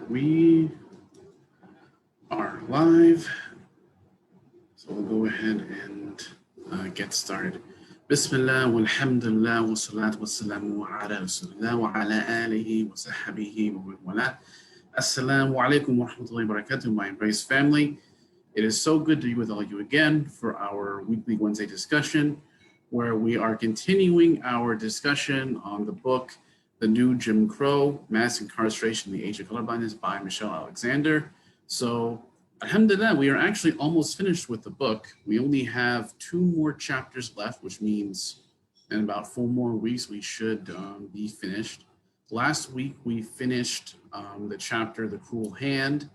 We are live, so we'll go ahead and get started. Bismillah walhamdulillah wa salatu wa salamu ala rasulillah wa ala alihi wa sahbihi wa wala. Assalamu alaikum wa rahmatullahi wa barakatuh, my embraced family. It is so good to be with all of you again for our weekly Wednesday discussion, where we are continuing our discussion on the book The New Jim Crow, Mass Incarceration, The Age of Colorblindness by Michelle Alexander. So, alhamdulillah, we are actually almost finished with the book. We only have 2 more chapters left, which means in about 4 more weeks, we should be finished. Last week, we finished the chapter, The Cruel Hand,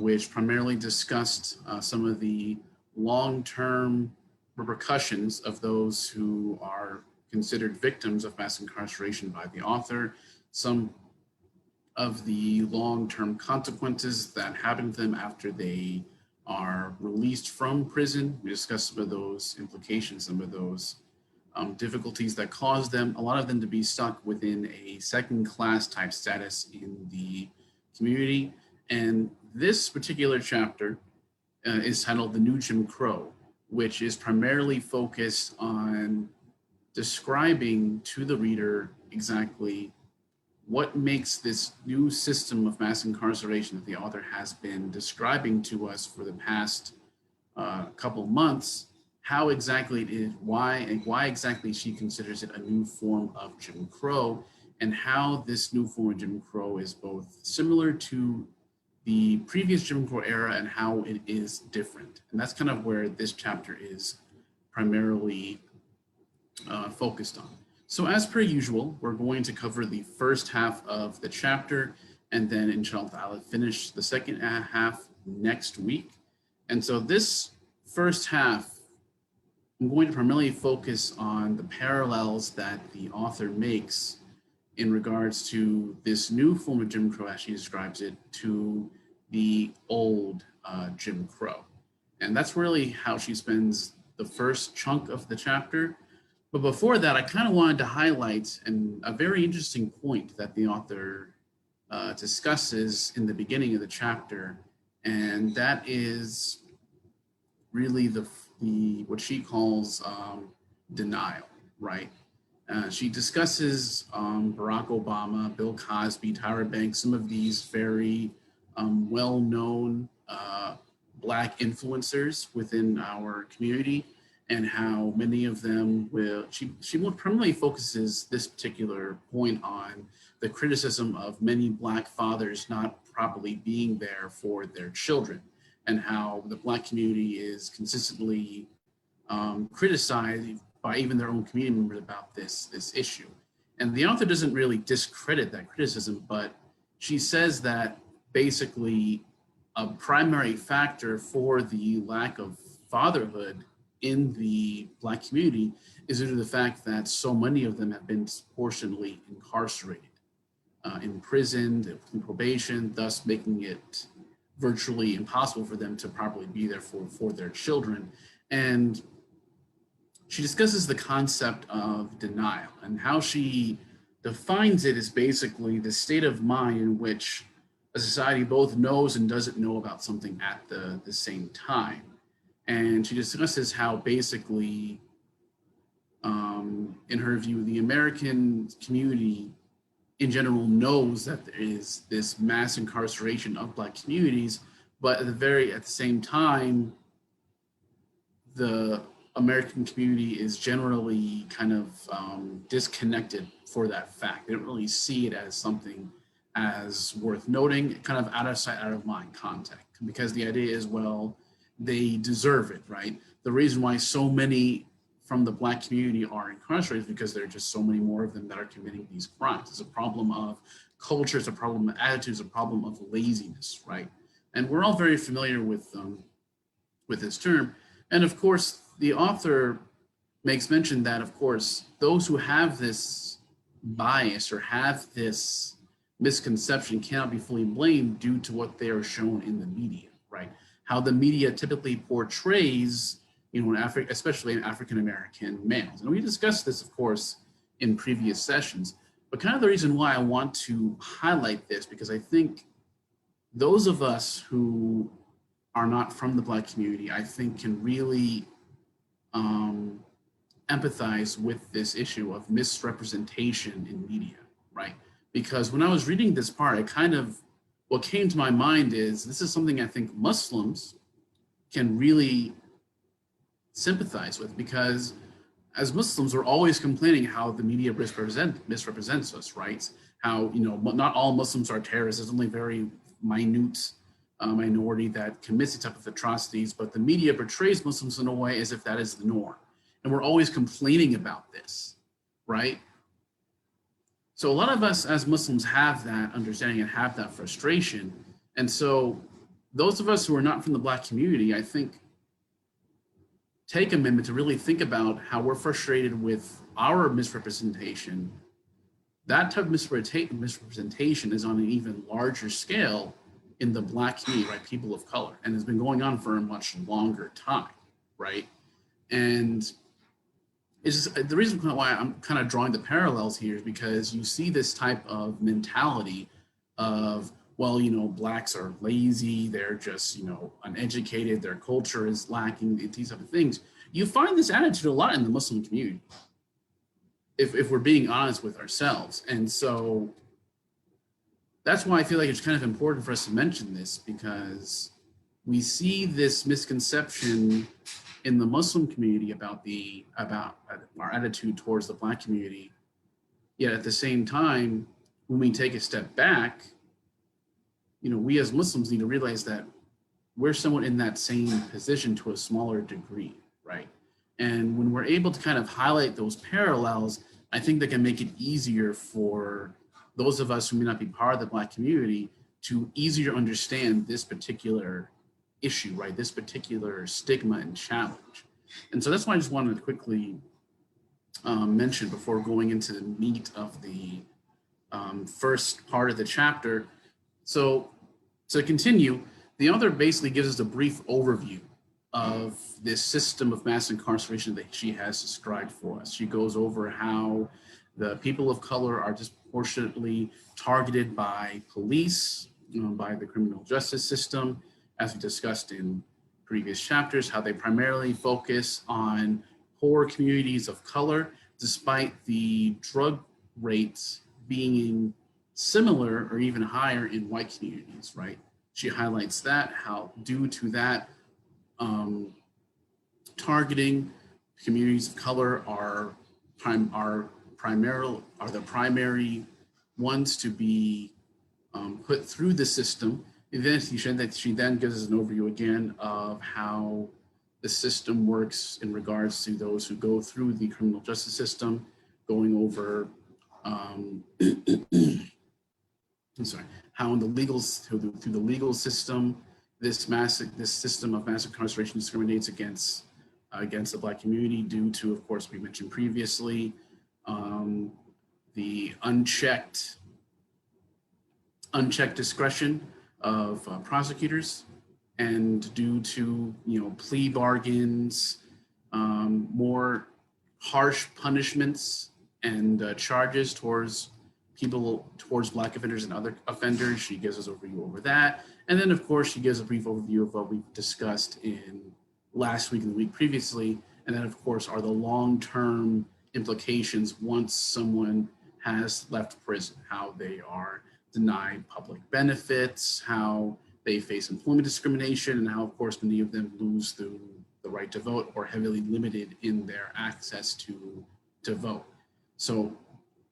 which primarily discussed some of the long-term repercussions of those who are considered victims of mass incarceration by the author, some of the long-term consequences that happen to them after they are released from prison. We discussed some of those implications, some of those difficulties that cause them, a lot of them, to be stuck within a second-class type status in the community. And this particular chapter is titled The New Jim Crow, which is primarily focused on describing to the reader exactly what makes this new system of mass incarceration that the author has been describing to us for the past couple months, how exactly it is, why exactly she considers it a new form of Jim Crow, and how this new form of Jim Crow is both similar to the previous Jim Crow era and how it is different. And that's kind of where this chapter is primarily focused on. So as per usual, we're going to cover the first half of the chapter, and then inshallah I'll finish the second half next week. And so this first half, I'm going to primarily focus on the parallels that the author makes in regards to this new form of Jim Crow, as she describes it, to the old Jim Crow. And that's really how she spends the first chunk of the chapter. But before that, I kind of wanted to highlight a very interesting point that the author discusses in the beginning of the chapter, and that is really the what she calls denial, right? She discusses Barack Obama, Bill Cosby, Tyra Banks, some of these very well-known Black influencers within our community, and how many of them will, she more primarily focuses this particular point on the criticism of many Black fathers not properly being there for their children, and how the Black community is consistently criticized by even their own community members about this issue. And the author doesn't really discredit that criticism, but she says that basically a primary factor for the lack of fatherhood in the Black community is due to the fact that so many of them have been disproportionately incarcerated, imprisoned, in probation, thus making it virtually impossible for them to properly be there for their children. And she discusses the concept of denial, and how she defines it is basically the state of mind in which a society both knows and doesn't know about something at the same time. And she discusses how basically, in her view, the American community in general knows that there is this mass incarceration of Black communities, but at the same time, the American community is generally kind of disconnected for that fact. They don't really see it as something as worth noting, kind of out of sight, out of mind contact, because the idea is, well, they deserve it, right? The reason why so many from the Black community are incarcerated is because there are just so many more of them that are committing these crimes. It's a problem of culture, it's a problem of attitudes, a problem of laziness, right? And we're all very familiar with this term. And of course, the author makes mention that, of course, those who have this bias or have this misconception cannot be fully blamed due to what they are shown in the media, right? How the media typically portrays, especially in African-American males. And we discussed this, of course, in previous sessions, but kind of the reason why I want to highlight this, because I think those of us who are not from the Black community, I think, can really empathize with this issue of misrepresentation in media, right? Because when I was reading this part, what came to my mind is this is something I think Muslims can really sympathize with, because as Muslims, we're always complaining how the media misrepresents us, right? How, not all Muslims are terrorists. There's only very minute minority that commits the type of atrocities, but the media portrays Muslims in a way as if that is the norm. And we're always complaining about this, right? So a lot of us as Muslims have that understanding and have that frustration. And so those of us who are not from the Black community, I think, take a minute to really think about how we're frustrated with our misrepresentation. That type of misrepresentation is on an even larger scale in the Black community, right? People of color, and has been going on for a much longer time, right? And it's just, the reason why I'm kind of drawing the parallels here is because you see this type of mentality of, well, Blacks are lazy, they're just, uneducated, their culture is lacking, these type of things. You find this attitude a lot in the Muslim community, if we're being honest with ourselves. And so that's why I feel like it's kind of important for us to mention this, because we see this misconception in the Muslim community about our attitude towards the Black community. Yet at the same time, when we take a step back, we as Muslims need to realize that we're somewhat in that same position to a smaller degree, right? And when we're able to kind of highlight those parallels, I think that can make it easier for those of us who may not be part of the Black community to easier understand this particular issue, right? This particular stigma and challenge. And so that's why I just wanted to quickly mention before going into the meat of the first part of the chapter. So to continue, the author basically gives us a brief overview of this system of mass incarceration that she has described for us. She goes over how the people of color are disproportionately targeted by police, by the criminal justice system, as we discussed in previous chapters, how they primarily focus on poor communities of color, despite the drug rates being similar or even higher in white communities, right? She highlights that, how due to that targeting, communities of color are the primary ones to be put through the system. And then she then gives us an overview again of how the system works in regards to those who go through the criminal justice system, going over how in through the legal system, this system of mass incarceration discriminates against the Black community due to, of course, we mentioned previously, the unchecked discretion of prosecutors, and due to plea bargains, more harsh punishments and charges towards Black offenders and other offenders. She gives us a review over that. And then, of course, she gives a brief overview of what we discussed in last week and the week previously. And then, of course, are the long-term implications once someone has left prison, how they are denied public benefits, how they face employment discrimination, and how, of course, many of them lose the right to vote or heavily limited in their access to vote. So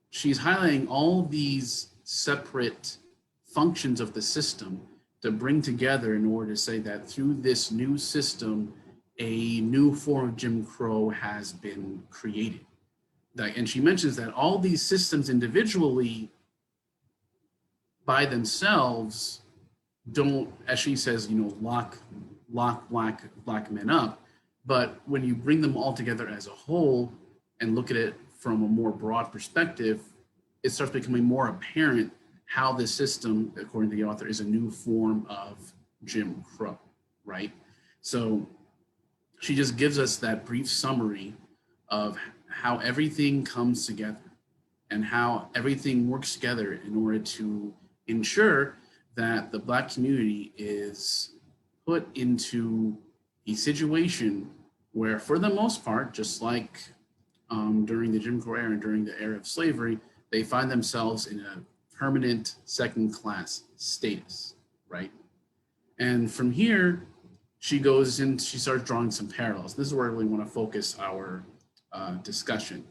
she's highlighting all these separate functions of the system to bring together in order to say that through this new system, a new form of Jim Crow has been created. And she mentions that all these systems individually by themselves don't, as she says, lock black men up. But when you bring them all together as a whole and look at it from a more broad perspective, it starts becoming more apparent how this system, according to the author, is a new form of Jim Crow, right? So she just gives us that brief summary of how everything comes together and how everything works together in order to ensure that the Black community is put into a situation where, for the most part, just like during the Jim Crow era and during the era of slavery, they find themselves in a permanent second-class status, right? And from here, she goes in, she starts drawing some parallels. This is where I really want to focus our discussion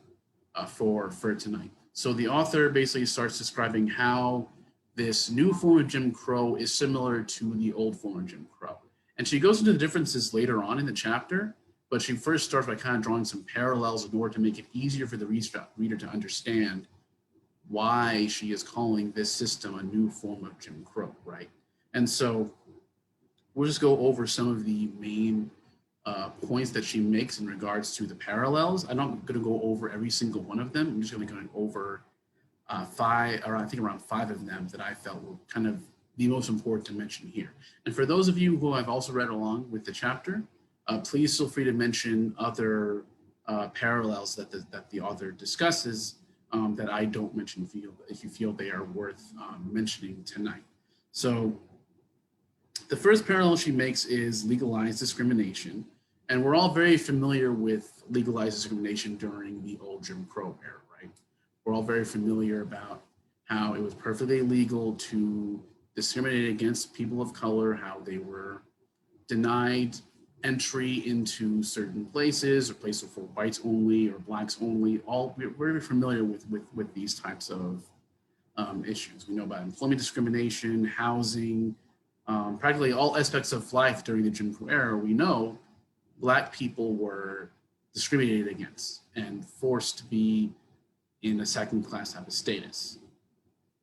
for tonight. So the author basically starts describing how this new form of Jim Crow is similar to the old form of Jim Crow. And she goes into the differences later on in the chapter, but she first starts by kind of drawing some parallels in order to make it easier for the reader to understand why she is calling this system a new form of Jim Crow, right? And so we'll just go over some of the main points that she makes in regards to the parallels. I'm not going to go over every single one of them. I'm just going to go over around five of them that I felt were kind of the most important to mention here. And for those of you who have also read along with the chapter, please feel free to mention other parallels that the author discusses that I don't mention if you feel they are worth mentioning tonight. So the first parallel she makes is legalized discrimination. And we're all very familiar with legalized discrimination during the old Jim Crow era, right? We're all very familiar about how it was perfectly legal to discriminate against people of color, how they were denied entry into certain places or places for whites only or blacks only. We're very familiar with these types of issues. We know about employment discrimination, housing, practically all aspects of life during the Jim Crow era. We know Black people were discriminated against and forced to be in a second-class type of status.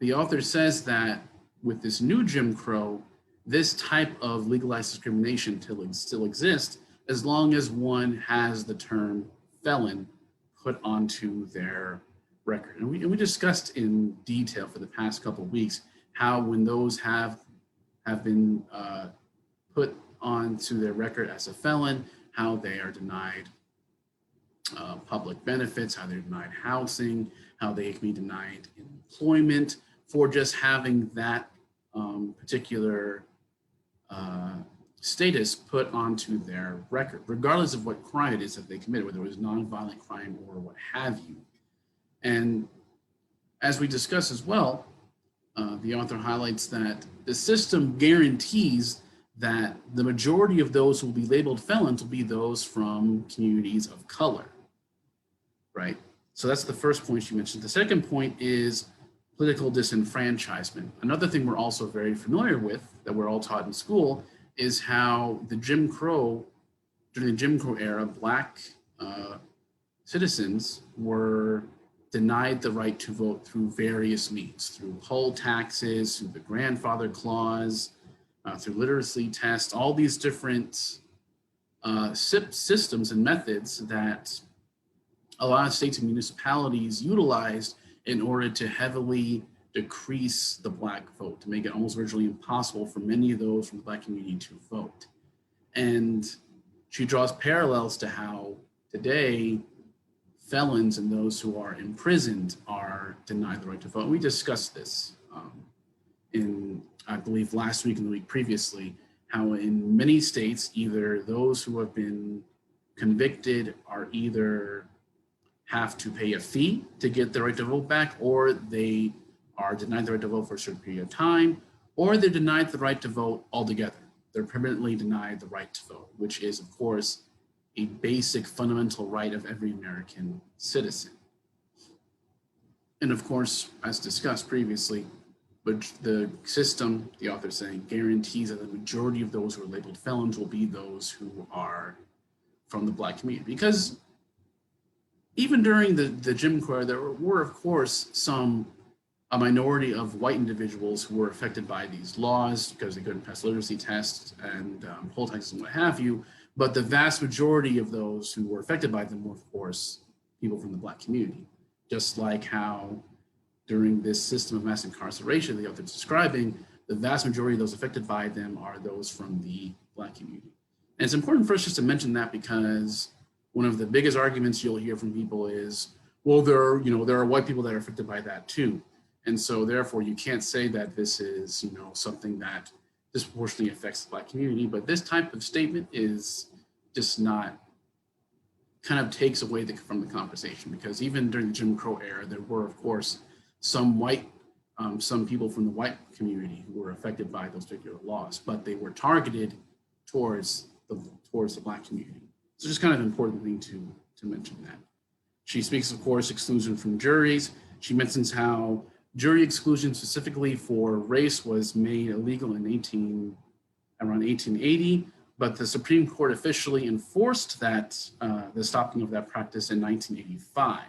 The author says that with this new Jim Crow, this type of legalized discrimination still exists as long as one has the term felon put onto their record. And we discussed in detail for the past couple of weeks how when those have been put onto their record as a felon, how they are denied public benefits, how they're denied housing, how they can be denied employment for just having that particular status put onto their record, regardless of what crime it is that they committed, whether it was nonviolent crime or what have you. And as we discuss as well, the author highlights that the system guarantees that the majority of those who will be labeled felons will be those from communities of color, right? So that's the first point she mentioned. The second point is political disenfranchisement. Another thing we're also very familiar with that we're all taught in school is how during the Jim Crow era, Black citizens were denied the right to vote through various means, through poll taxes, through the grandfather clause, through literacy tests, all these different systems and methods that a lot of states and municipalities utilized in order to heavily decrease the Black vote, to make it almost virtually impossible for many of those from the Black community to vote. And she draws parallels to how today felons and those who are imprisoned are denied the right to vote. And we discussed this in, I believe, last week and the week previously, how in many states, either those who have been convicted are either have to pay a fee to get the right to vote back, or they are denied the right to vote for a certain period of time, or they're denied the right to vote altogether. They're permanently denied the right to vote, which is, of course, a basic fundamental right of every American citizen. And of course, as discussed previously, but the system, the author is saying, guarantees that the majority of those who are labeled felons will be those who are from the Black community. Because even during the Jim Crow, there were, of course, a minority of white individuals who were affected by these laws because they couldn't pass literacy tests and poll taxes and what have you. But the vast majority of those who were affected by them were, of course, people from the Black community. Just like how during this system of mass incarceration the author is describing, the vast majority of those affected by them are those from the Black community. And it's important for us just to mention that because one of the biggest arguments you'll hear from people is, well, there are white people that are affected by that too. And so therefore you can't say that this is, you know, something that disproportionately affects the Black community, but this type of statement is just not, kind of takes away from the conversation, because even during the Jim Crow era, there were, of course, some some people from the white community who were affected by those particular laws, but they were targeted towards the Black community. So just kind of an important thing to mention that. She speaks, of course, exclusion from juries. She mentions how jury exclusion specifically for race was made illegal in around 1880, but the Supreme Court officially enforced that, the stopping of that practice in 1985.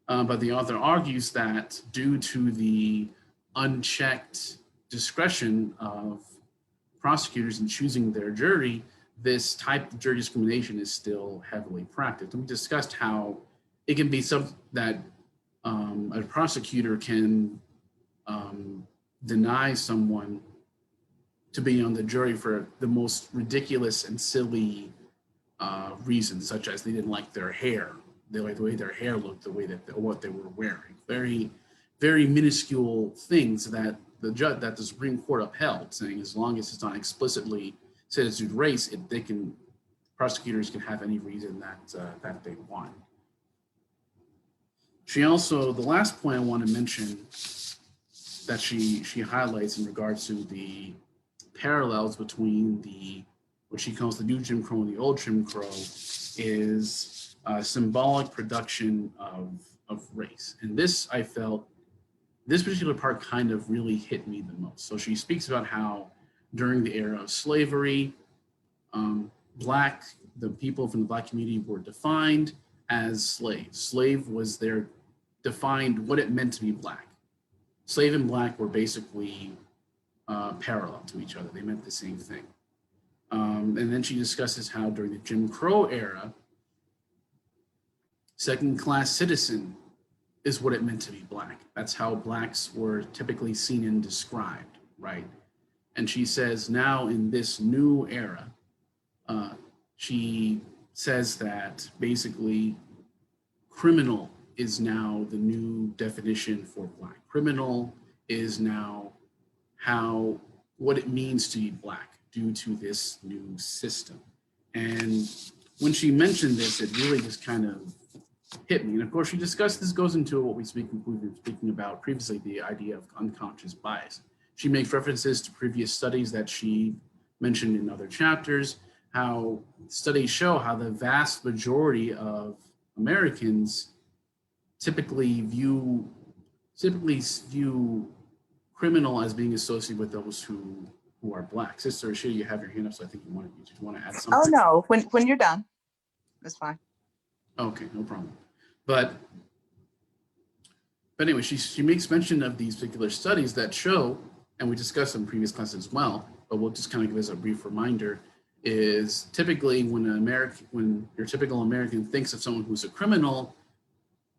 But the author argues that due to the unchecked discretion of prosecutors in choosing their jury, this type of jury discrimination is still heavily practiced. And we discussed how it can be something that a prosecutor can deny someone to be on the jury for the most ridiculous and silly reasons, such as they didn't like their hair. They like the way their hair looked, the way that what they were wearing. Very, very minuscule things that the Supreme Court upheld, saying as long as it's not explicitly said it's due to race, prosecutors can have any reason that they want. She also, the last point I want to mention that she highlights in regards to the parallels between what she calls the new Jim Crow and the old Jim Crow is symbolic production of race. And this, I felt, this particular part kind of really hit me the most. So she speaks about how during the era of slavery, the people from the Black community were defined as slaves. Slave was defined what it meant to be Black. Slave and Black were basically parallel to each other. They meant the same thing. And then she discusses how during the Jim Crow era, second-class citizen is what it meant to be Black. That's how Blacks were typically seen and described, right? And she says now in this new era, she says that basically criminal is now the new definition for Black. Criminal is now what it means to be Black due to this new system. And when she mentioned this, it really just kind of hit me. And of course, she discussed, this goes into what we've been speaking about previously, the idea of unconscious bias. She makes references to previous studies that she mentioned in other chapters, how studies show how the vast majority of Americans typically view criminal as being associated with those who are Black. Sister Rashida, you have your hand up, so I think you want to add something. Oh no, when you're done, that's fine. Okay, no problem. But anyway, she makes mention of these particular studies that show, and we discussed in previous classes as well, but we'll just kind of give us a brief reminder, is typically when your typical American thinks of someone who's a criminal,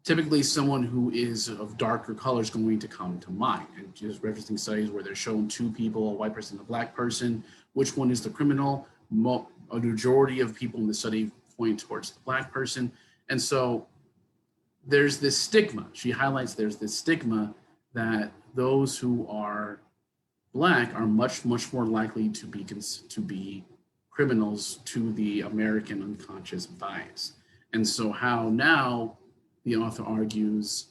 typically someone who is of darker color is going to come to mind. And just referencing studies where they're shown two people, a white person and a Black person, which one is the criminal? A majority of people in the study point towards the Black person. And so there's this stigma. She highlights there's this stigma that those who are Black are much, much more likely to be criminals to the American unconscious bias. And so how now the author argues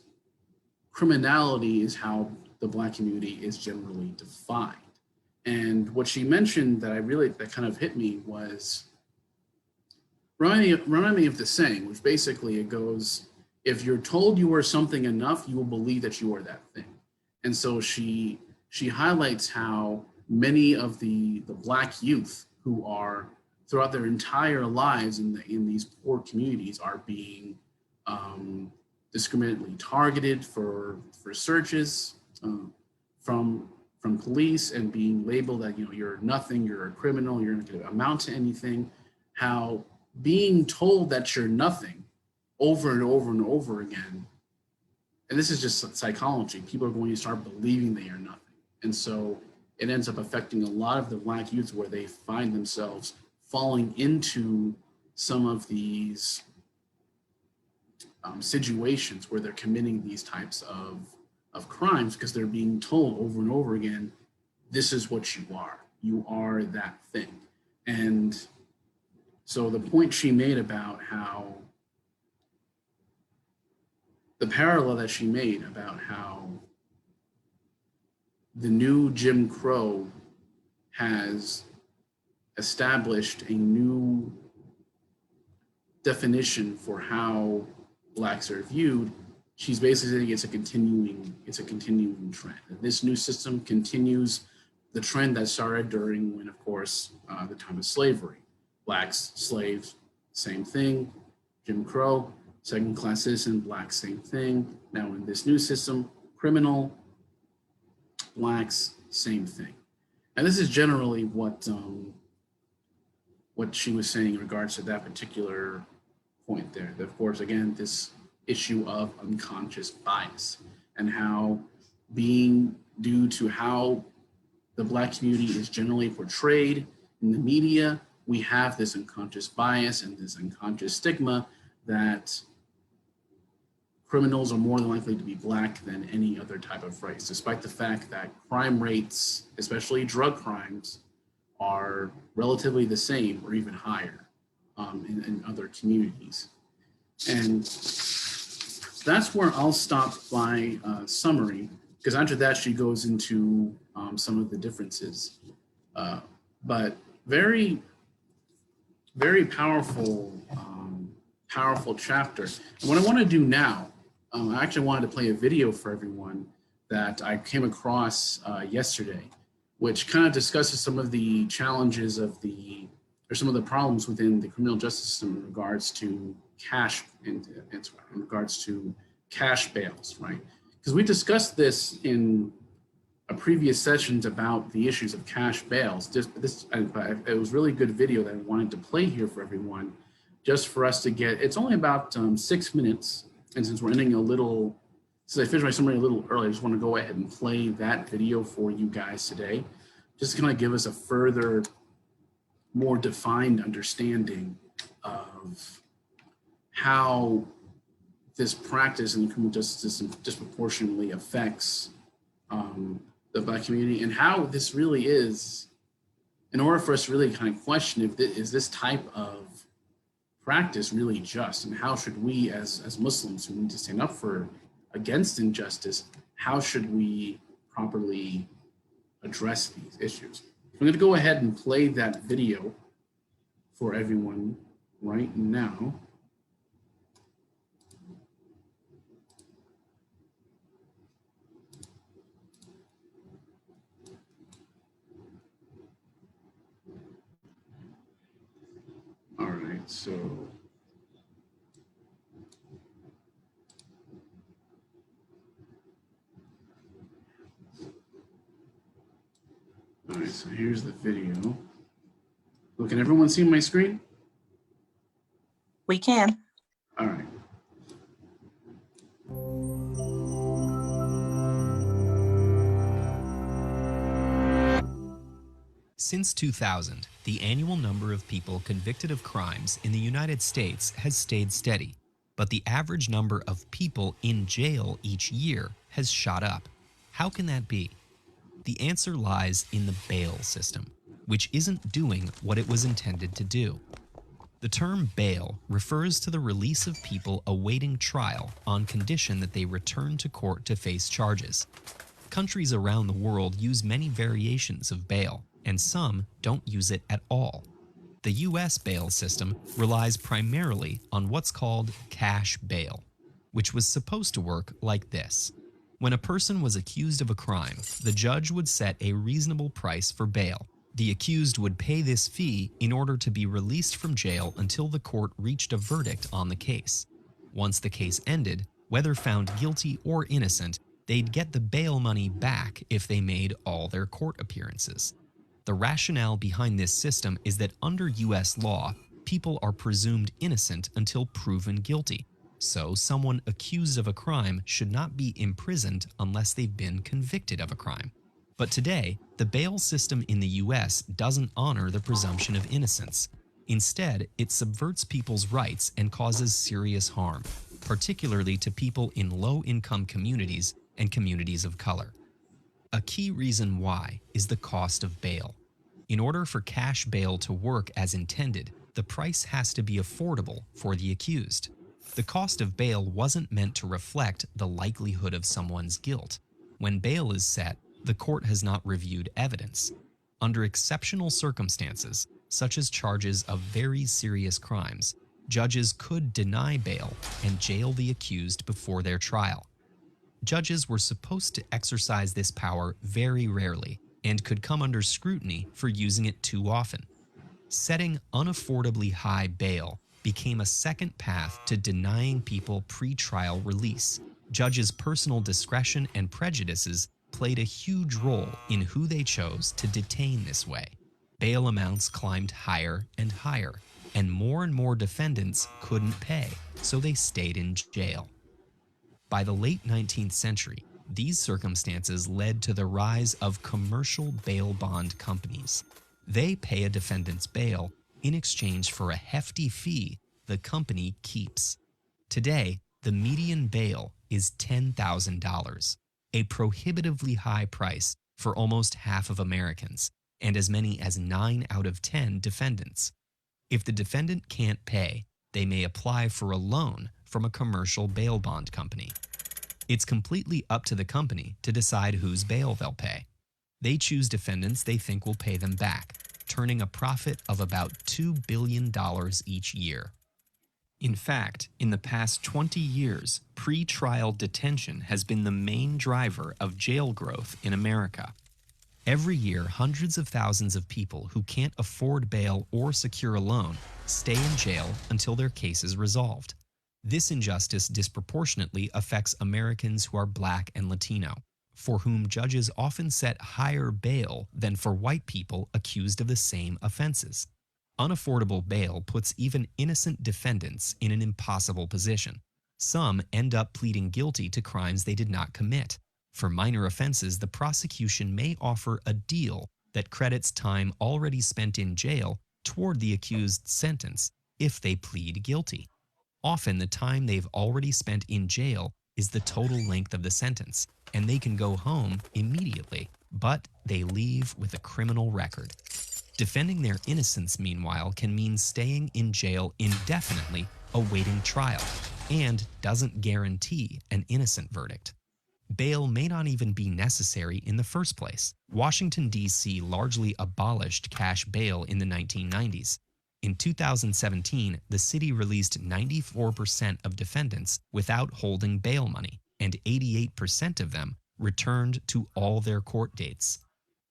criminality is how the Black community is generally defined. And what she mentioned that kind of hit me was, remind me of the saying, which basically it goes, if you're told you are something enough, you will believe that you are that thing. And so she highlights how many of the Black youth who are throughout their entire lives in these poor communities are being discriminately targeted for searches from police and being labeled that, you're nothing, you're a criminal, you're not going to amount to anything. How being told that you're nothing over and over and over again, and this is just psychology, people are going to start believing they are nothing. And so it ends up affecting a lot of the Black youth where they find themselves falling into some of these situations where they're committing these types of of crimes because they're being told over and over again, this is what you are. You are that thing. And so the point she made about how, the parallel that she made about how the new Jim Crow has established a new definition for how Blacks are viewed, she's basically saying it's a continuing trend. This new system continues the trend that started during when, of course, the time of slavery. Blacks, slaves, same thing. Jim Crow, second-class citizen, Blacks, same thing. Now in this new system, criminal, Blacks, same thing. And this is generally what she was saying in regards to that particular point there. Of course, again, this issue of unconscious bias and how being due to how the Black community is generally portrayed in the media, we have this unconscious bias and this unconscious stigma that criminals are more than likely to be Black than any other type of race, despite the fact that crime rates, especially drug crimes, are relatively the same or even higher in other communities. And that's where I'll stop my summary, because after that she goes into some of the differences. But very, very powerful, powerful chapter. And what I want to do now, I actually wanted to play a video for everyone that I came across yesterday, which kind of discusses some of the challenges of or some of the problems within the criminal justice system in regards to cash, in regards to cash bails, right? Because we discussed this in a previous sessions about the issues of cash bails. It was really good video that I wanted to play here for everyone, just for us to get, it's only about 6 minutes. And since we're ending since I finished my summary a little early, I just want to go ahead and play that video for you guys today, just to kind of give us a further, more defined understanding of how this practice in the criminal justice system disproportionately affects the Black community, and how this really is, in order for us to really kind of question if this type of practice really just, and how should we as Muslims who need to stand up against injustice, how should we properly address these issues? I'm going to go ahead and play that video for everyone right now. All right, so here's the video. Look, can everyone see my screen? We can. All right. Since 2000, the annual number of people convicted of crimes in the United States has stayed steady, but the average number of people in jail each year has shot up. How can that be? The answer lies in the bail system, which isn't doing what it was intended to do. The term bail refers to the release of people awaiting trial on condition that they return to court to face charges. Countries around the world use many variations of bail, and some don't use it at all. The US bail system relies primarily on what's called cash bail, which was supposed to work like this. When a person was accused of a crime, the judge would set a reasonable price for bail. The accused would pay this fee in order to be released from jail until the court reached a verdict on the case. Once the case ended, whether found guilty or innocent, they'd get the bail money back if they made all their court appearances. The rationale behind this system is that under US law, people are presumed innocent until proven guilty. So someone accused of a crime should not be imprisoned unless they've been convicted of a crime. But today, the bail system in the US doesn't honor the presumption of innocence. Instead, it subverts people's rights and causes serious harm, particularly to people in low-income communities and communities of color. A key reason why is the cost of bail. In order for cash bail to work as intended, the price has to be affordable for the accused. The cost of bail wasn't meant to reflect the likelihood of someone's guilt. When bail is set, the court has not reviewed evidence. Under exceptional circumstances, such as charges of very serious crimes, judges could deny bail and jail the accused before their trial. Judges were supposed to exercise this power very rarely and could come under scrutiny for using it too often. Setting unaffordably high bail became a second path to denying people pre-trial release. Judges' personal discretion and prejudices played a huge role in who they chose to detain this way. Bail amounts climbed higher and higher, and more defendants couldn't pay, so they stayed in jail. By the late 19th century, these circumstances led to the rise of commercial bail bond companies. They pay a defendant's bail in exchange for a hefty fee the company keeps. Today, the median bail is $10,000, a prohibitively high price for almost half of Americans, and as many as 9 out of 10 defendants. If the defendant can't pay, they may apply for a loan from a commercial bail bond company. It's completely up to the company to decide whose bail they'll pay. They choose defendants they think will pay them back, turning a profit of about $2 billion each year. In fact, in the past 20 years, pre-trial detention has been the main driver of jail growth in America. Every year, hundreds of thousands of people who can't afford bail or secure a loan stay in jail until their case is resolved. This injustice disproportionately affects Americans who are Black and Latino, for whom judges often set higher bail than for white people accused of the same offenses. Unaffordable bail puts even innocent defendants in an impossible position. Some end up pleading guilty to crimes they did not commit. For minor offenses, the prosecution may offer a deal that credits time already spent in jail toward the accused's sentence if they plead guilty. Often, the time they've already spent in jail is the total length of the sentence, and they can go home immediately, but they leave with a criminal record. Defending their innocence, meanwhile, can mean staying in jail indefinitely, awaiting trial, and doesn't guarantee an innocent verdict. Bail may not even be necessary in the first place. Washington, D.C. largely abolished cash bail in the 1990s. In 2017, the city released 94% of defendants without holding bail money, and 88% of them returned to all their court dates.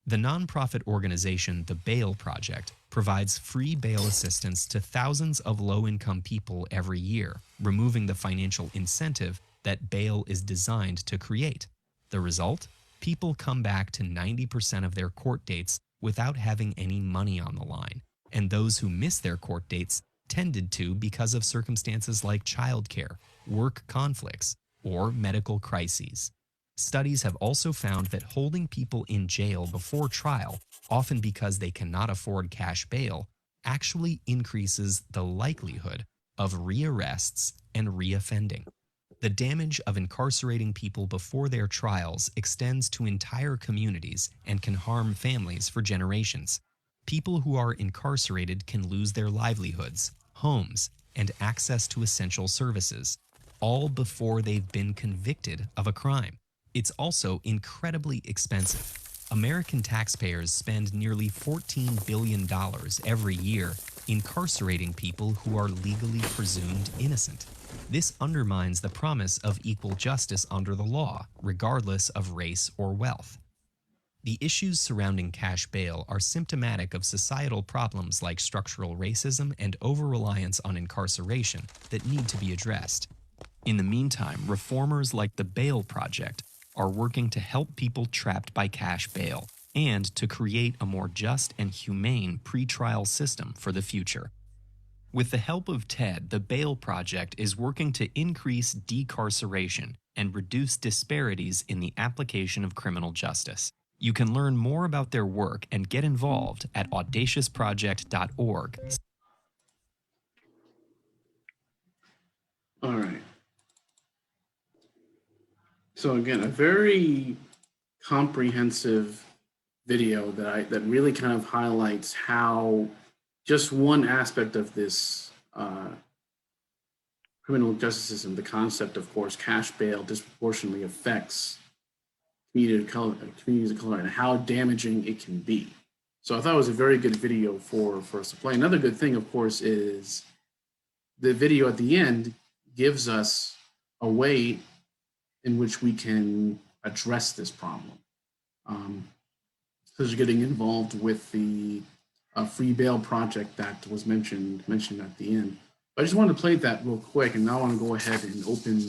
The nonprofit organization The Bail Project provides free bail assistance to thousands of low-income people every year, removing the financial incentive that bail is designed to create. The result? People come back to 90% of their court dates without having any money on the line, and those who miss their court dates tended to because of circumstances like childcare, work conflicts, or medical crises. Studies have also found that holding people in jail before trial, often because they cannot afford cash bail, actually increases the likelihood of rearrests and reoffending. The damage of incarcerating people before their trials extends to entire communities and can harm families for generations. People who are incarcerated can lose their livelihoods, homes, and access to essential services, all before they've been convicted of a crime. It's also incredibly expensive. American taxpayers spend nearly $14 billion every year incarcerating people who are legally presumed innocent. This undermines the promise of equal justice under the law, regardless of race or wealth. The issues surrounding cash bail are symptomatic of societal problems like structural racism and over-reliance on incarceration that need to be addressed. In the meantime, reformers like the Bail Project are working to help people trapped by cash bail and to create a more just and humane pretrial system for the future. With the help of TED, the Bail Project is working to increase decarceration and reduce disparities in the application of criminal justice. You can learn more about their work and get involved at audaciousproject.org. All right. So again, a very comprehensive video that really kind of highlights how just one aspect of this criminal justice system, the concept, of course, cash bail disproportionately affects communities of color and how damaging it can be. So I thought it was a very good video for us to play. Another good thing, of course, is the video at the end gives us a way in which we can address this problem. So you're getting involved with the free bail project that was mentioned at the end. But I just wanted to play that real quick, and now I want to go ahead and open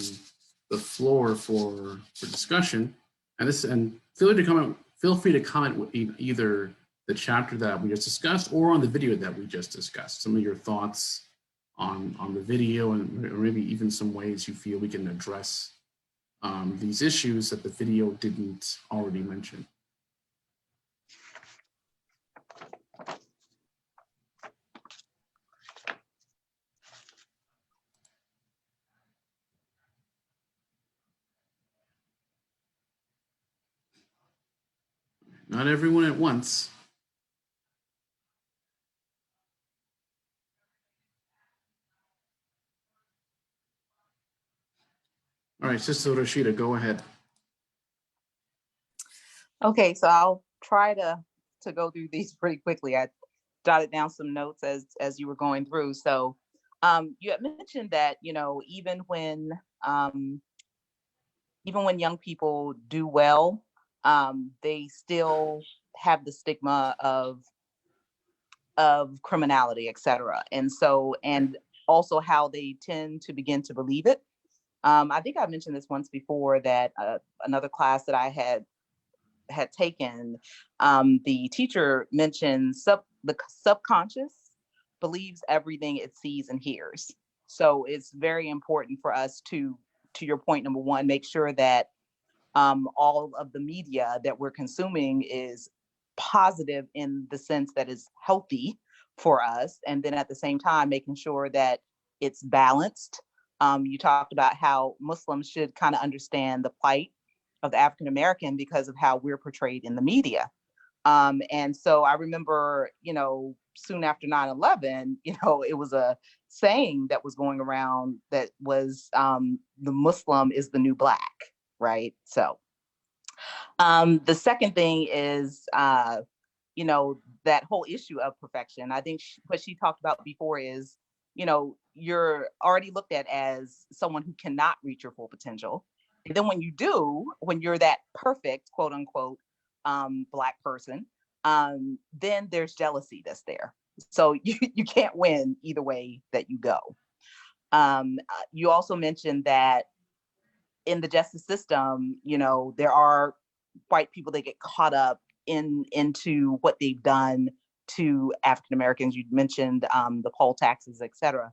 the floor for discussion. And feel free to comment with either the chapter that we just discussed or on the video that we just discussed. Some of your thoughts on the video, and or maybe even some ways you feel we can address these issues that the video didn't already mention. Not everyone at once. All right, Sister Rashida, go ahead. Okay, so I'll try to go through these pretty quickly. I jotted down some notes as you were going through. So you had mentioned that, even when young people do well, they still have the stigma of criminality, et cetera. And so, and also how they tend to begin to believe it. I think I mentioned this once before, that another class that I had taken, the teacher mentioned the subconscious believes everything it sees and hears. So it's very important for us to your point, number one, make sure that all of the media that we're consuming is positive in the sense that is healthy for us. And then at the same time, making sure that it's balanced. You talked about how Muslims should kind of understand the plight of the African American because of how we're portrayed in the media. And so I remember, soon after 9/11, it was a saying that was going around that was the Muslim is the new black, right? So the second thing is, that whole issue of perfection. I think what she talked about before is, you're already looked at as someone who cannot reach your full potential. And then when you do, when you're that perfect, quote unquote, Black person, then there's jealousy that's there. So you can't win either way that you go. You also mentioned that in the justice system, there are white people that get caught up into what they've done to African Americans. You mentioned the poll taxes, et cetera.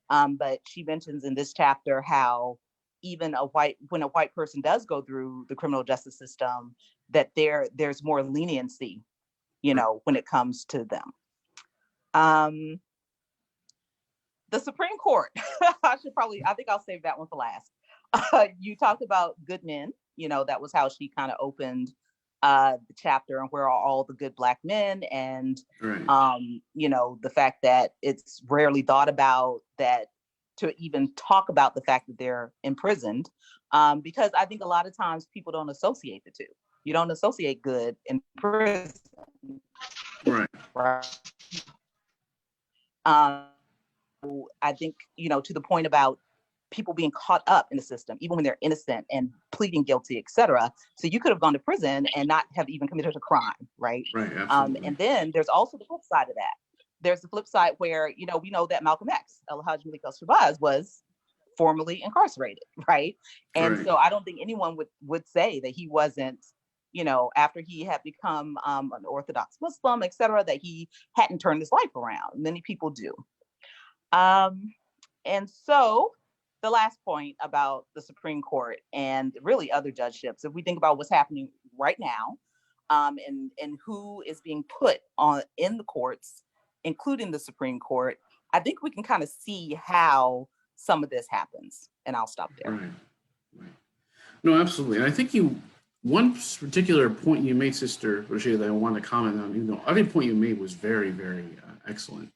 But she mentions in this chapter how even when a white person does go through the criminal justice system, that there's more leniency, when it comes to them. The Supreme Court, I think I'll save that one for last. You talked about good men, that was how she kind of opened the chapter, and where are all the good Black men, and Right. The fact that it's rarely thought about, that to even talk about the fact that they're imprisoned, because I think a lot of times people don't associate the two. You don't associate good in prison. Right. Right. I think, to the point about people being caught up in the system, even when they're innocent and pleading guilty, et cetera. So you could have gone to prison and not have even committed a crime, right? Right, absolutely. And then there's also the flip side of that. There's the flip side where, we know that Malcolm X, Alhaji Malik Shabazz, was formerly incarcerated, right? And Right. so I don't think anyone would say that he wasn't, after he had become an Orthodox Muslim, et cetera, that he hadn't turned his life around. Many people do. And so the last point about the Supreme Court and really other judgeships, if we think about what's happening right now, and who is being put in the courts, including the Supreme Court, I think we can kind of see how some of this happens. And I'll stop there. Right. No, absolutely. And I think one particular point you made, Sister Rashida, that I want to comment on, every point you made was very, very excellent.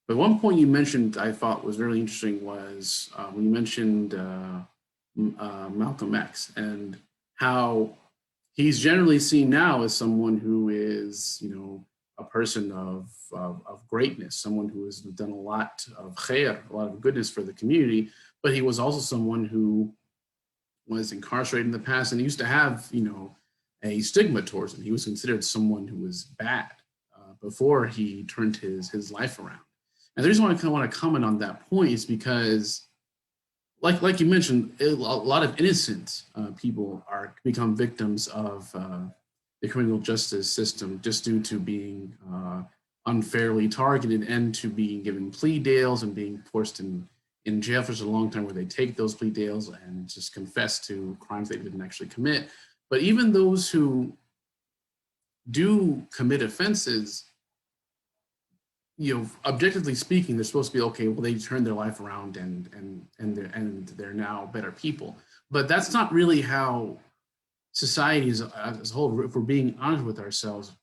But one point you mentioned I thought was really interesting was when you mentioned Malcolm X and how he's generally seen now as someone who is, a person of greatness, someone who has done a lot of khair, a lot of goodness for the community, but he was also someone who was incarcerated in the past and used to have, a stigma towards him. He was considered someone who was bad before he turned his life around. And the reason why I kind of want to comment on that point is because, like you mentioned, a lot of innocent people become victims of the criminal justice system just due to being unfairly targeted and to being given plea deals and being forced in jail for such a long time, where they take those plea deals and just confess to crimes they didn't actually commit. But even those who do commit offenses, objectively speaking, they're supposed to be okay. Well, they turned their life around and they're now better people. But that's not really how society as a whole. If we're being honest with ourselves,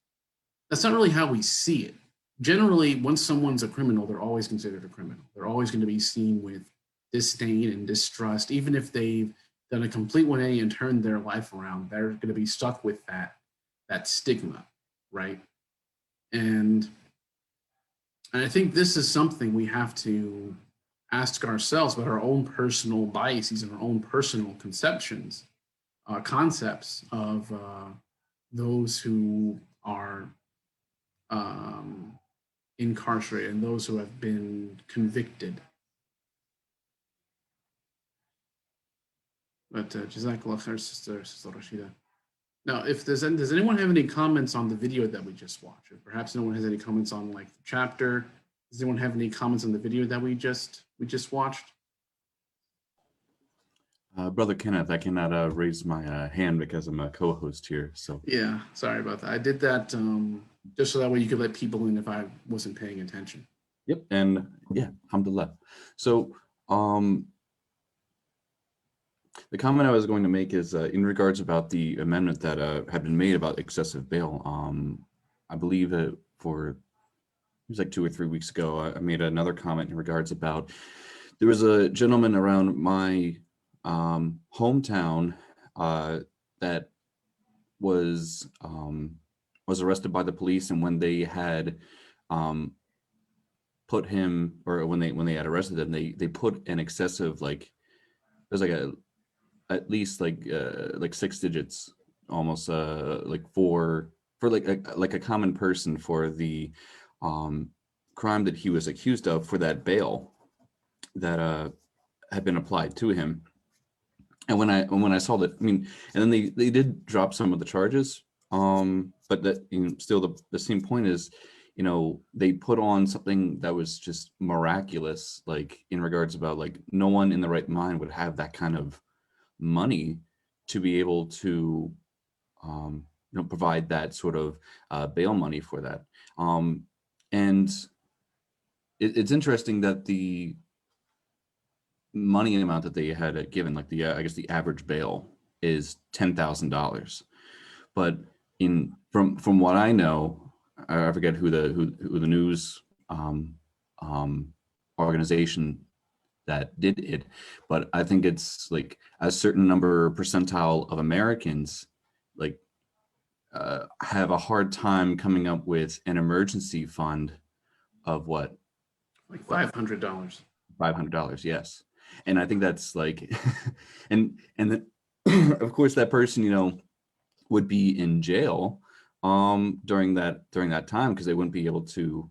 that's not really how we see it. Generally, once someone's a criminal, they're always considered a criminal. They're always going to be seen with disdain and distrust, even if they've done a complete 180 and turned their life around. They're going to be stuck with that stigma, right? And I think this is something we have to ask ourselves about our own personal biases and our own personal conceptions, concepts of those who are incarcerated and those who have been convicted. But Jazakallah khair, Sister Rashida. Now, if does anyone have any comments on the video that we just watched? Or perhaps no one has any comments on the chapter. Does anyone have any comments on the video that we just watched? Brother Kenneth, I cannot raise my hand because I'm a co-host here. So yeah, sorry about that. I did that just so that way you could let people in if I wasn't paying attention. Yep, and yeah, alhamdulillah. So the comment I was going to make is in regards about the amendment that had been made about excessive bail. I believe it was like 2 or 3 weeks ago, I made another comment in regards about, there was a gentleman around my hometown that was arrested by the police, and when they had put him, or when they had arrested him, they put an excessive, it was at least 6 digits, almost for a common person for the crime that he was accused of, for that bail that had been applied to him. And when I saw that, and then they did drop some of the charges, but that still the same point is, they put on something that was just miraculous, in regards about no one in the right mind would have that kind of money to be able to provide that sort of bail money for that. And it's interesting that the money amount that they had given, I guess the average bail is $10,000, but from what I know, I forget who the news organization that did it, but I think it's a certain number percentile of Americans have a hard time coming up with an emergency fund of what, $500. $500, yes. And I think that's and then of course that person would be in jail during that time, because they wouldn't be able to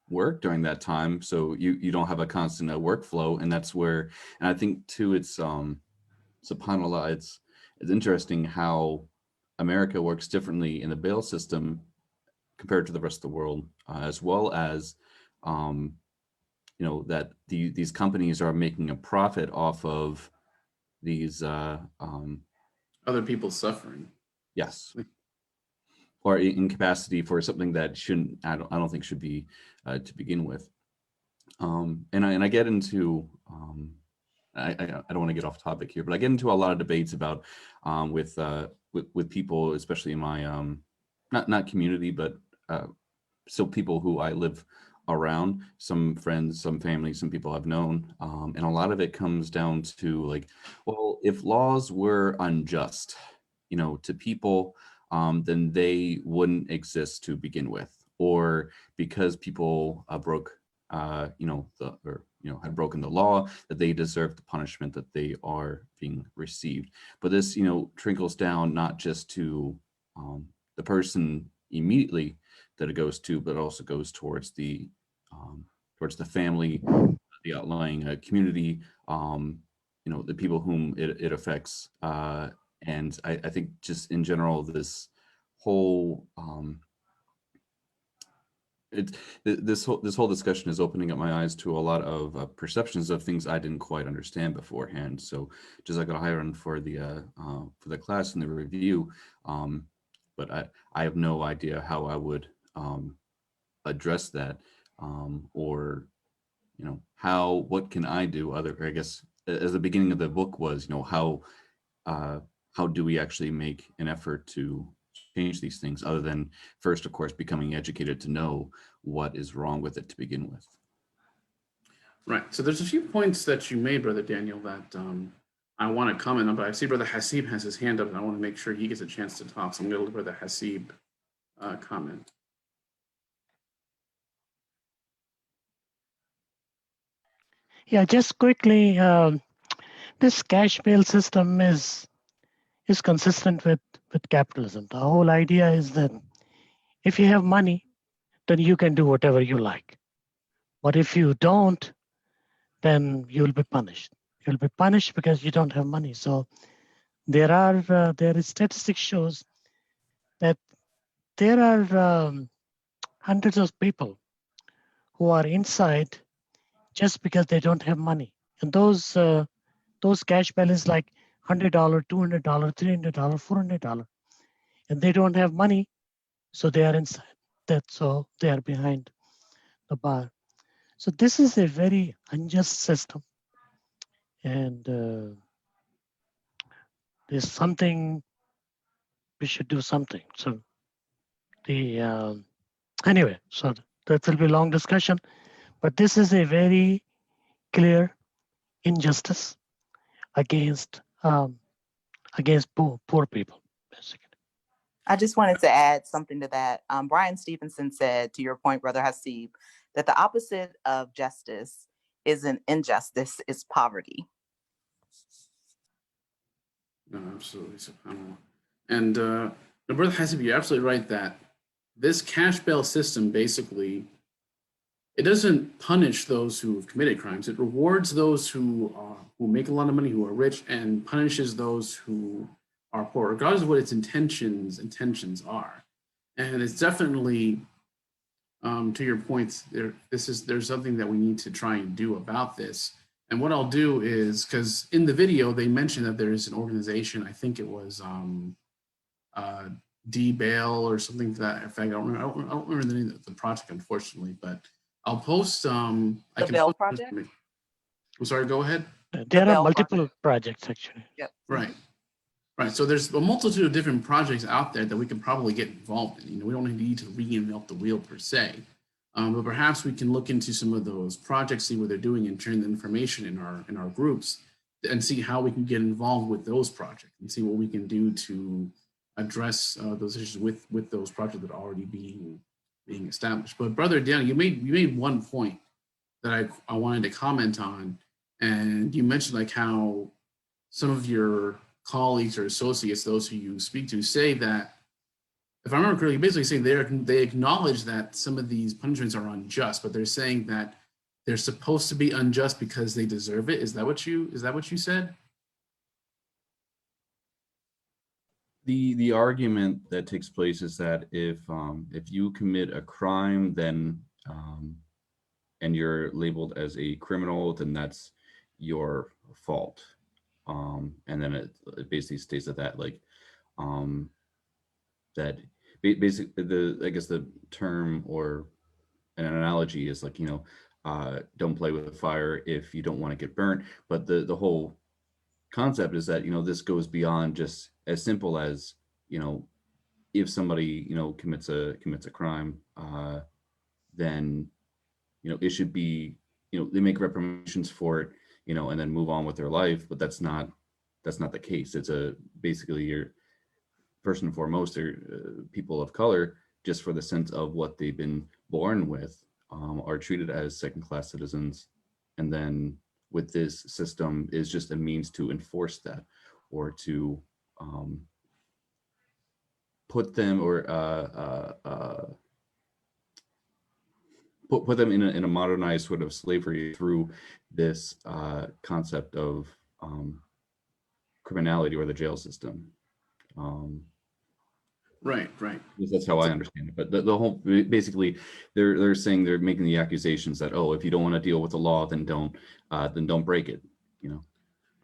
work during that time, so you don't have a constant workflow. And that's where, and I think too, it's subhanallah, it's interesting how America works differently in the bail system compared to the rest of the world, as well as that these companies are making a profit off of these other people suffering. Yes, or incapacity for something that shouldn't, I don't think should be to begin with. And I get into I don't want to get off topic here, but I get into a lot of debates about with people, especially in my not community, but still people who I live around, some friends, some family, some people I've known, and a lot of it comes down to like, well, if laws were unjust, to people, then they wouldn't exist to begin with, or because people broke, had broken the law, that they deserve the punishment that they are being received. But this, trickles down not just to the person immediately that it goes to, but also goes towards the family, the outlying community, the people whom it affects. And I think just in general, this whole this whole discussion is opening up my eyes to a lot of perceptions of things I didn't quite understand beforehand. So Jazakallah khairan for the class and the review, but I have no idea how I would address that, or what can I do other, I guess, as the beginning of the book was, how do we actually make an effort to change these things, other than first, of course, becoming educated to know what is wrong with it to begin with. Right. So there's a few points that you made, Brother Daniel, that I want to comment on, but I see Brother Hasib has his hand up, and I want to make sure he gets a chance to talk. So I'm going to let Brother Hasib comment. Yeah, just quickly, this cash bail system is consistent with capitalism. The whole idea is that if you have money, then you can do whatever you like. But if you don't, then you'll be punished. You'll be punished because you don't have money. So there is statistics shows that there are hundreds of people who are inside just because they don't have money. And those cash balances like $100, $200, $300, $400, and they don't have money, so they are inside. So they are behind the bar. So this is a very unjust system, and there's something we should do something. So anyway, so that will be a long discussion, but this is a very clear injustice against poor people, basically. I just wanted to add something to that. Brian Stevenson said, to your point, Brother Hasib, that the opposite of justice isn't injustice, it's poverty. No, absolutely. SubhanAllah. And Brother Hasib, you're absolutely right that this cash bail system, basically, it doesn't punish those who have committed crimes. It rewards those who make a lot of money, who are rich, and punishes those who are poor, regardless of what its intentions are. And it's definitely, to your point, there's something that we need to try and do about this. And what I'll do is, because in the video they mentioned that there is an organization, I think it was D-Bail or something to that effect. I don't remember the name of the project, unfortunately, but I'll post. The Bail Project? I'm sorry, go ahead. There are multiple projects, actually. Yep. Right. So there's a multitude of different projects out there that we can probably get involved in. We don't need to reinvent the wheel per se, but perhaps we can look into some of those projects, see what they're doing, and turn the information in our groups, and see how we can get involved with those projects and see what we can do to address those issues with those projects that are already being established. But Brother Daniel, you made one point that I wanted to comment on, and you mentioned like how some of your colleagues or associates, those who you speak to, say that, if I remember correctly, basically saying they acknowledge that some of these punishments are unjust, but they're saying that they're supposed to be unjust because they deserve it. Is that what you said? The argument that takes place is that if you commit a crime, then and you're labeled as a criminal, then that's your fault. And then it basically states that like that basically I guess the term or an analogy is like, don't play with fire if you don't want to get burnt. But the whole concept is that, this goes beyond just as simple as, if somebody, commits a crime, then, it should be, they make reprimandations for it, and then move on with their life. But that's not the case. It's basically, you're first and foremost, they're people of color, just for the sense of what they've been born with, are treated as second-class citizens. And then with this system is just a means to enforce that, or to put them, or put them in a modernized sort of slavery through this concept of criminality, or the jail system. Right. That's how I understand it. But the whole, basically, they're saying, they're making the accusations that, if you don't want to deal with the law, then don't break it.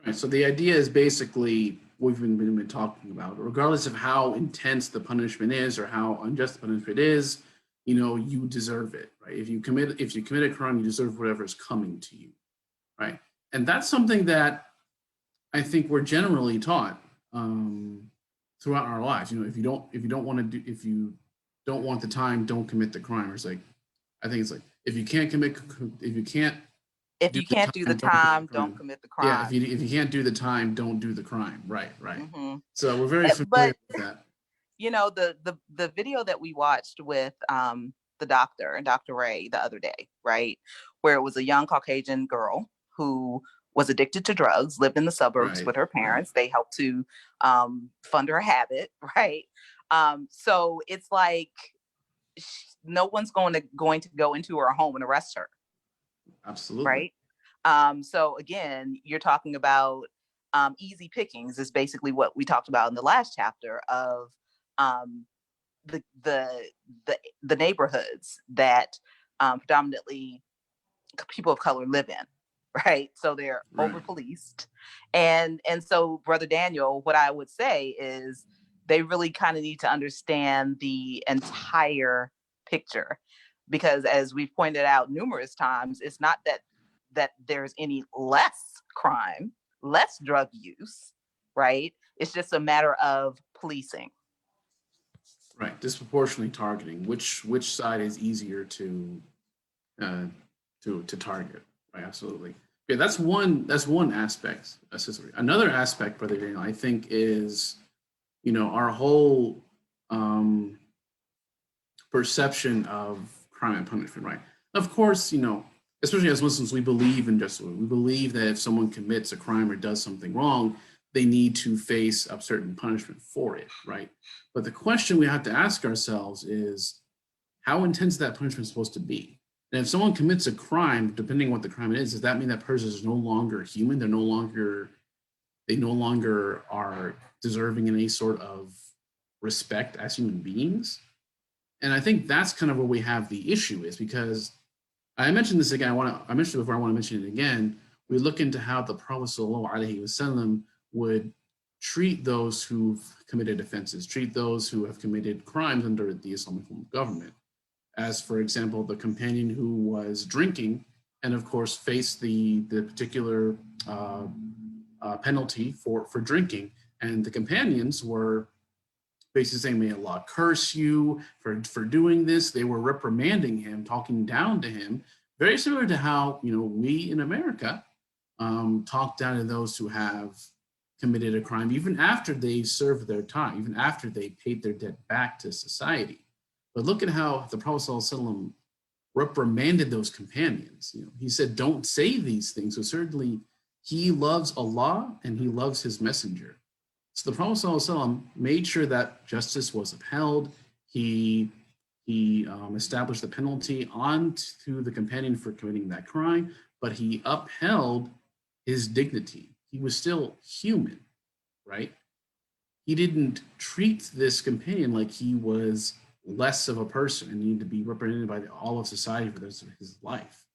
Right. So the idea is basically what we've been talking about. Regardless of how intense the punishment is or how unjust the punishment is, you deserve it, right? If you commit a crime, you deserve whatever is coming to you, right? And that's something that I think we're generally taught throughout our lives. If you don't want the time, don't commit the crime. Or it's like, I think it's like, if you can't do the time, don't commit the crime. Yeah, if you can't do the time, don't do the crime. Right. Mm-hmm. So we're very familiar with that. The video that we watched with the doctor, Dr. Ray, the other day, right, where it was a young Caucasian girl who was addicted to drugs, lived in the suburbs with her parents. They helped to fund her habit, right? So it's like no one's going to go into her home and arrest her. Absolutely. Right. So again, you're talking about easy pickings is basically what we talked about in the last chapter of the neighborhoods that predominantly people of color live in. Right. So they're over policed. And so, Brother Daniel, what I would say is they really kind of need to understand the entire picture, because as we've pointed out numerous times, it's not that there's any less crime, less drug use, right? It's just a matter of policing. Right. Disproportionately targeting. Which side is easier to target? Right. Absolutely. Okay, that's one aspect. Another aspect, Brother Daniel, I think is, our whole perception of crime and punishment, right? Of course, especially as Muslims, we believe in justice. We believe that if someone commits a crime or does something wrong, they need to face a certain punishment for it, right? But the question we have to ask ourselves is, how intense is that punishment supposed to be? And if someone commits a crime, depending on what the crime is, does that mean that person is no longer human? They no longer are deserving any sort of respect as human beings? And I think that's kind of where we have the issue is, because I mentioned this again. I mentioned it before. I want to mention it again. We look into how the Prophet ﷺ would treat those who've committed offenses, treat those who have committed crimes under the Islamic government. As, for example, the companion who was drinking and, of course, faced the particular penalty for drinking. And the companions were basically saying, may Allah curse you for doing this. They were reprimanding him, talking down to him, very similar to how, we in America talk down to those who have committed a crime, even after they served their time, even after they paid their debt back to society. But look at how the Prophet ﷺ reprimanded those companions. He said, don't say these things. So certainly he loves Allah and he loves his messenger. So the Prophet ﷺ made sure that justice was upheld. He established the penalty onto the companion for committing that crime, but he upheld his dignity. He was still human, right? He didn't treat this companion like he was less of a person and needed to be represented by all of society for the rest of his life.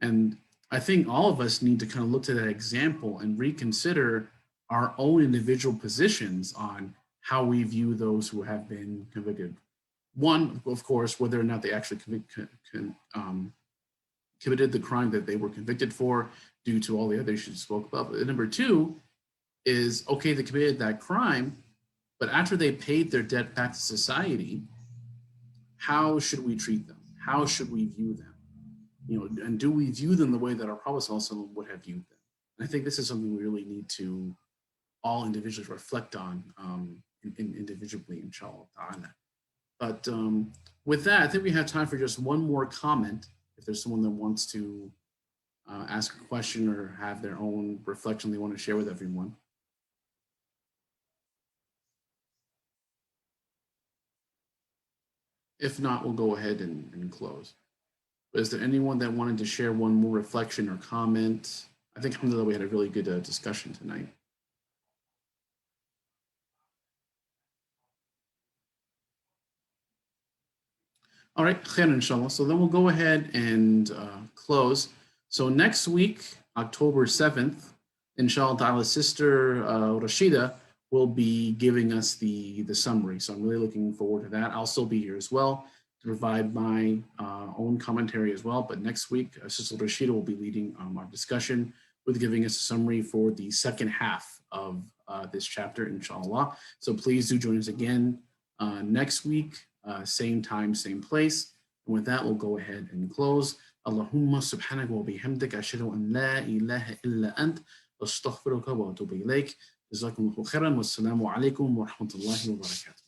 And I think all of us need to kind of look to that example and reconsider our own individual positions on how we view those who have been convicted. One, of course, whether or not they actually committed the crime that they were convicted for due to all the other issues you spoke about. But number two is, okay, they committed that crime, but after they paid their debt back to society, how should we treat them? How should we view them? You know, and do we view them the way that our Prophet ﷺ would have viewed them? And I think this is something we really need to all individually reflect on individually, inshallah ta'ala. But with that, I think we have time for just one more comment. If there's someone that wants to ask a question or have their own reflection they want to share with everyone. If not, we'll go ahead and close. But is there anyone that wanted to share one more reflection or comment? I think, alhamdulillah, we had a really good discussion tonight. All right, khair, inshallah. So then we'll go ahead and close. So next week, October 7th, inshallah ta'ala, Sister Rashida will be giving us the summary. So I'm really looking forward to that. I'll still be here as well to provide my own commentary as well. But next week, Sister Rashida will be leading our discussion with giving us a summary for the second half of this chapter, inshallah. So please do join us again next week, same time, same place. And with that, we'll go ahead and close. Allahumma subhanaka wa bihamdika ashhadu an la ilaha illa ant astaghfiruka wa atubu ilayk. جزاكم الله خيرا والسلام عليكم ورحمة الله وبركاته.